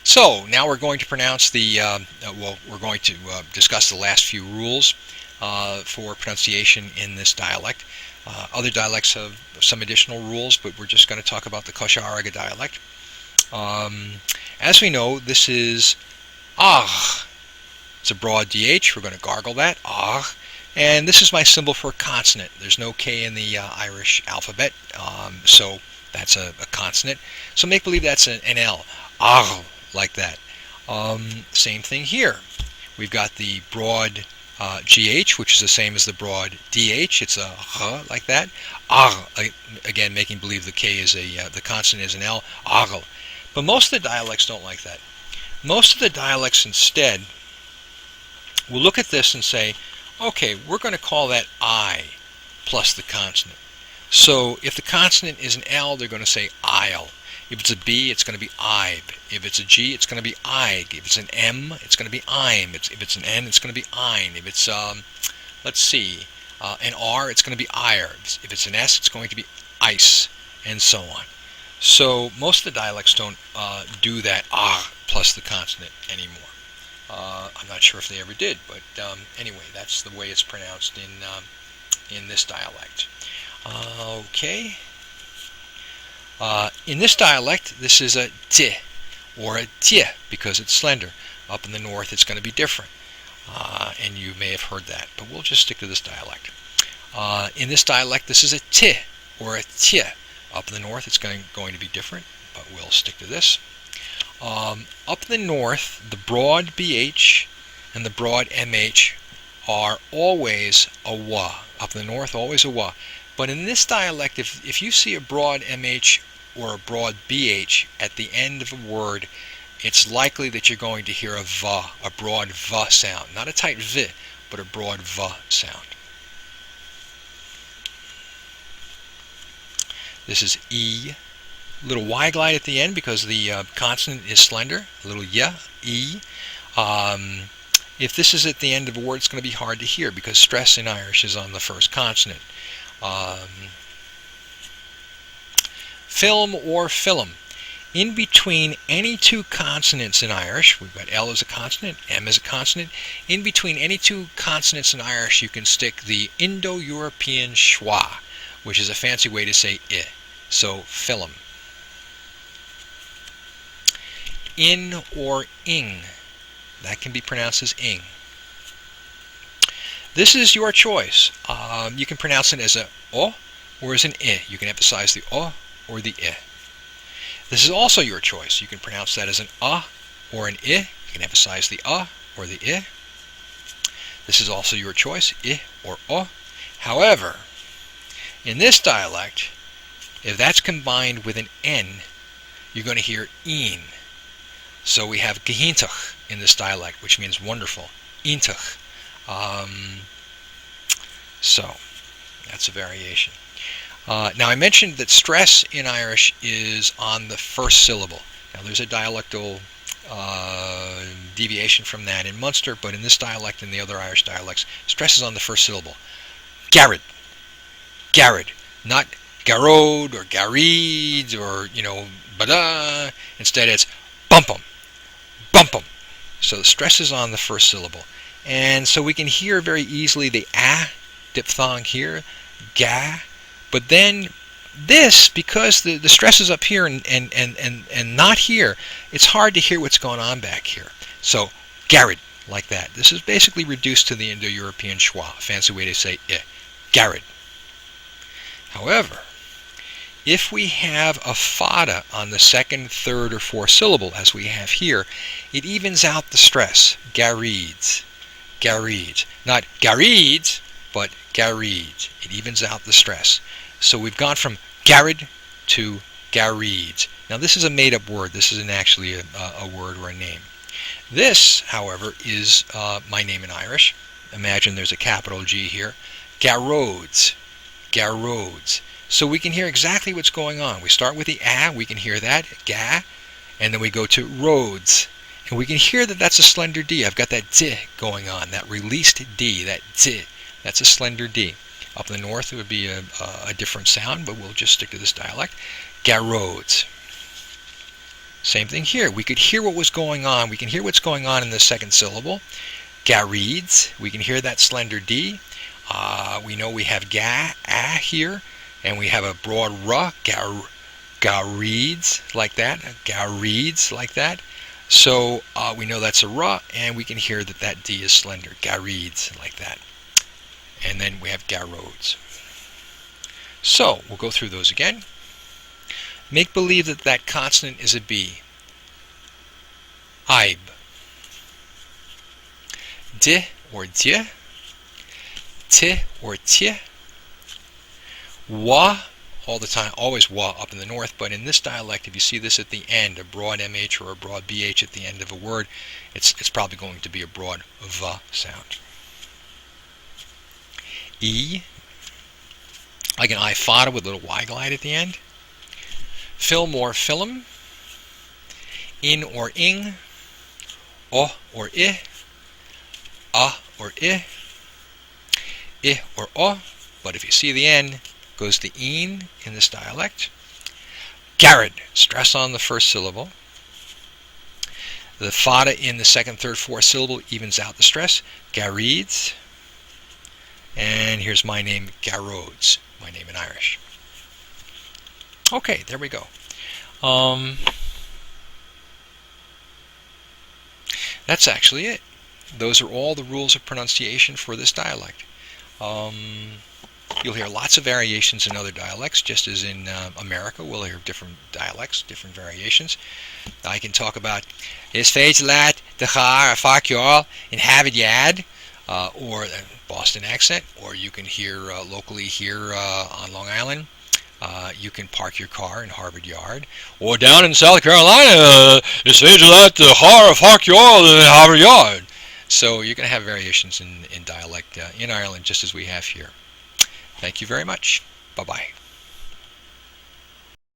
So now we're going to pronounce the, we're going to discuss the last few rules for pronunciation in this dialect. Other dialects have some additional rules, but we're just going to talk about the aghK dialect. As we know, this is aghK. It's a broad DH. We're going to gargle that, aghK. And this is my symbol for a consonant. There's no K in the Irish alphabet, so that's a consonant. So make believe that's an L, aghK, like that. Same thing here. We've got the broad GH, which is the same as the broad DH. It's a H, like that. aghK, again, making believe the K is the consonant is an L, aghK. But most of the dialects don't like that. Most of the dialects instead will look at this and say, okay, we're going to call that I plus the consonant. So if the consonant is an L, they're going to say I'll. If it's a B, it's going to be I'b. If it's a G, it's going to be I'g. If it's an M, it's going to be I'm. If it's an N, it's going to be Ein. If it's, let's see, an R, it's going to be Ire. If it's an S, it's going to be Ice, and so on. So most of the dialects don't do that plus the consonant anymore. I'm not sure if they ever did, but anyway, that's the way it's pronounced in this dialect. Okay. In this dialect, this is a t or a t because it's slender. Up in the north, it's going to be different, and you may have heard that, but we'll just stick to this dialect. In this dialect, this is a t or a t. Up in the north, it's going to be different, but we'll stick to this. Up in the north, the broad BH and the broad MH are always a wa. Up in the north, always a wa. But in this dialect, if you see a broad MH or a broad BH at the end of a word, it's likely that you're going to hear a va, a broad va sound. Not a tight v, but a broad va sound. This is E. A little Y glide at the end because the consonant is slender. A little Y, E. If this is at the end of a word, it's going to be hard to hear because stress in Irish is on the first consonant. Film or film. In between any two consonants in Irish, we've got L as a consonant, M as a consonant. In between any two consonants in Irish, you can stick the Indo-European schwa, which is a fancy way to say I. So, film. In or ing. That can be pronounced as ing. This is your choice. You can pronounce it as a o or as an I. You can emphasize the o or the I. This is also your choice. You can pronounce that as an a or an I. You can emphasize the a or the I. This is also your choice, I or o. However, in this dialect, if that's combined with an N, you're going to hear een. So we have gehintach in this dialect, which means wonderful. Intach. So that's a variation. Now I mentioned that stress in Irish is on the first syllable. Now there's a dialectal deviation from that in Munster, but in this dialect and the other Irish dialects, stress is on the first syllable. Garrod. Garrod. Not Kbroad or Gareed or, bada. Instead it's bumpum. Bumpum. So the stress is on the first syllable. And so we can hear very easily the a diphthong here, ga. But then this, because the stress is up here and not here, it's hard to hear what's going on back here. So Garrod, like that. This is basically reduced to the Indo-European schwa, a fancy way to say I. Garrod. However, if we have a fada on the second, third, or fourth syllable, as we have here, it evens out the stress. Gareeds. Gareeds. Not Gareeds, but Gareeds. It evens out the stress. So we've gone from Garrod to Gareeds. Now this is a made-up word. This isn't actually a word or a name. This, however, is my name in Irish. Imagine there's a capital G here. Kbroads. Kbroads. So we can hear exactly what's going on. We start with the a, we can hear that, ga, and then we go to roads. And we can hear that that's a slender D. I've got that D going on, that released D, that D. That's a slender D. Up in the north it would be a different sound, but we'll just stick to this dialect. Kbroads. Same thing here. We could hear what was going on. We can hear what's going on in the second syllable. Gareeds. We can hear that slender D. We know we have ga, ah here, and we have a broad r. Gareeds like that. Gareeds like that. So we know that's a r, and we can hear that that D is slender. Gareeds like that. And then we have Kbroads. So we'll go through those again. Make believe that that consonant is a B. Ibe. D or D. T or T. Wa, all the time, always wa up in the north, but in this dialect, if you see this at the end, a broad MH or a broad BH at the end of a word, it's probably going to be a broad V sound. E, like an I fada with a little Y glide at the end. Film or film. In or ing. O or I. Or I. I or O. But if you see the N, goes the een in this dialect. Garrod, stress on the first syllable. The fada in the second, third, fourth syllable evens out the stress. Gareeds. And here's my name, Kbroads, my name in Irish. Okay, there we go. That's actually it. Those are all the rules of pronunciation for this dialect. You'll hear lots of variations in other dialects, just as in America we'll hear different dialects, different variations. I can talk about is feit lat de char fakjol in Harvard Yard, or a Boston accent, or you can hear locally here on Long Island. You can park your car in Harvard Yard, or down in South Carolina, it's feit lat de char fakjol in Harvard Yard. So you're going to have variations in dialect in Ireland, just as we have here. Thank you very much. Bye-bye.